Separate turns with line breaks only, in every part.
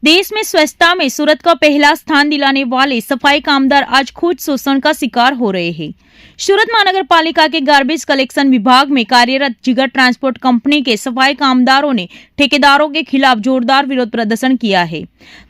देश में स्वच्छता में सूरत का पहला स्थान दिलाने वाले सफाई कामदार आज खुद शोषण का शिकार हो रहे हैं। सूरत महानगर पालिका के गार्बेज कलेक्शन विभाग में कार्यरत जिगर ट्रांसपोर्ट कंपनी के सफाई कामदारों ने ठेकेदारों के खिलाफ जोरदार विरोध प्रदर्शन किया है।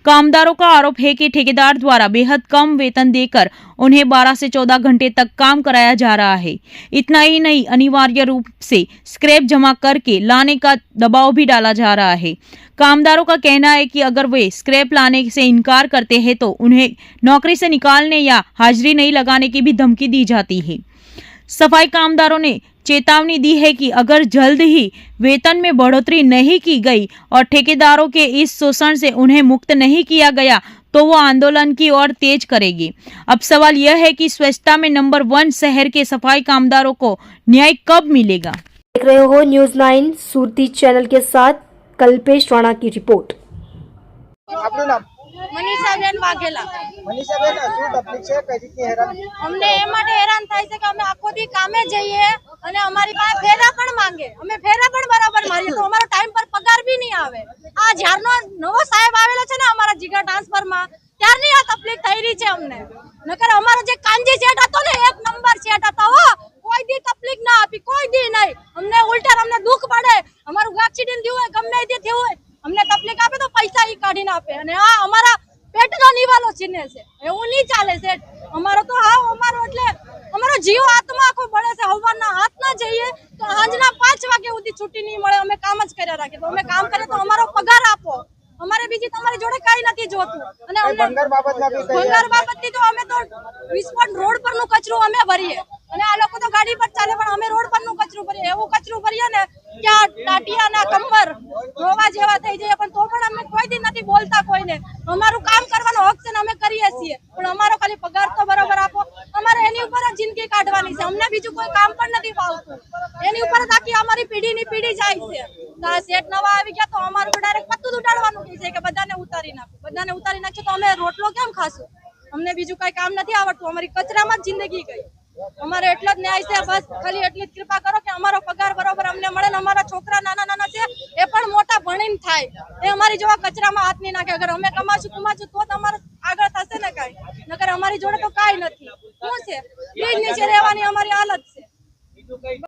कामदारों का आरोप है कि ठेकेदार द्वारा बेहद कम वेतन देकर उन्हें 12 से 14 घंटे तक काम कराया जा रहा है। इतना ही नहीं, अनिवार्य रूप से स्क्रैप जमा करके लाने का दबाव भी डाला जा रहा है। कामदारों का कहना है कि अगर वे स्क्रैप लाने से इनकार करते हैं तो उन्हें नौकरी से निकालने या हाजिरी नहीं लगाने की भी धमकी दी जाती है। सफाई कामदारों ने चेतावनी दी है कि अगर जल्द ही वेतन में बढ़ोतरी नहीं की गई और ठेकेदारों के इस शोषण से उन्हें मुक्त नहीं किया गया तो वो आंदोलन की ओर तेज करेगी। अब सवाल यह है कि स्वच्छता में नंबर 1 शहर के सफाई कामदारों को न्याय कब मिलेगा।
देख रहे हो न्यूज़ 9 सुरती चैनल के साथ कल्पेश राणा की रिपोर्ट।
आपનું નામ?
મનીષાબેન વાઘેલા।
મનીષાબેન, શું તકલીફ છે? કઈ રીતની હેરાન?
અમને એ માટે હેરાન થાય છે કે અમે આખો દી કામે જઈએ અને અમારી પાસે ફેરા પણ માંગે, અમે ફેરા પણ બરાબર મારીએ તો અમારો ટાઈમ પર પગાર બી નહીં આવે। આ જ્યારનો નવો સાહેબ આવેલો છે ને અમારા જીગર ટ્રાન્સફરમાં ત્યારની આ તકલીફ થઈ રહી છે અમને। નકર અમારો જે કાંજી સેટ હતો ને 1 નંબર સેટ હતો, કોઈ દી તકલીફ ના આપી, કોઈ દી નહીં। અમને ઉલટા અમને દુઃખ પડે, અમારું એક્સિડન્ટ થયું હોય ગમે તે થયું હોય અમને તકલીફ આપે તો પૈસા ઈ કાઢીને આપે અને આ અમારા પેટનો નિવાલો છીને છે। એવું નહીં ચાલે સેટ। અમારો તો હા અમારો એટલે અમારો જીવ આત્મા આખો બળે છે। હવારના હાથ ના જઈએ તો સાંજના 5 વાગે સુધી છૂટી નહીં મળે, અમે કામ જ કર્યા રાખીએ તો અમે કામ કરીએ તો અમારો પગાર આપો, અમારે બીજી તમારી જોડે કઈ નથી જોતું। અને અમને
ભંગાર બાબતમાં બી કઈ
ભંગાર બાબતથી તો અમે તો વિસ્ફોટ રોડ પરનું કચરું અમે ભરીએ અને આ લોકો તો ગાડી પર ચાલે પણ અમે રોડ પરનું કચરું ભરીએ। એવું કચરું ભરીએ ને કે આ ટાટિયાના કમર રોવા જેવા થઈ જાય પણ તો પણ અમે કોઈ દી નથી બોલતા કોઈને। અમારું કામ કરવાનો હક છે ને અમે કરીએ છીએ પણ અમારો ખાલી પગાર તો બરાબર આપો। અમારે એની ઉપર જ જિંદગી કાઢવાની છે, અમને બીજું કોઈ કામ પણ નથી ફાવતું। એની ઉપર જ આખી અમારી પેઢીની પેઢી જાય છે। તો આ સેટ નવા આવી ગયા તો અમારું ડાયરેક્ટ પત્તું ઉડાડવાનું છે કે બધાને ઉતારી નાખો, બધાને ઉતારી નાખશો તો અમે રોટલો કેમ ખાશું? અમને બીજું કઈ કામ નથી આવડતું, અમારી કચરામાં જ જિંદગી ગઈ। અમારે એટલો જ ન્યાય છે, બસ ખાલી એટલી જ કૃપા કરો કે અમારો પગાર બરોબર અમને મળે ને અમારા છોકરા નાના નાના છે એ પણ મોટા ભણીને થાય, એ અમારી જેવા કચરામાં હાથ નહીં નાખે। અગર અમે કમાશું તો તમારે આગળ થશે ને કાંઈ, નકર અમારી જોડે તો કાંઈ નથી। શું છે? બીજ નીચે રહેવાની અમારી હાલત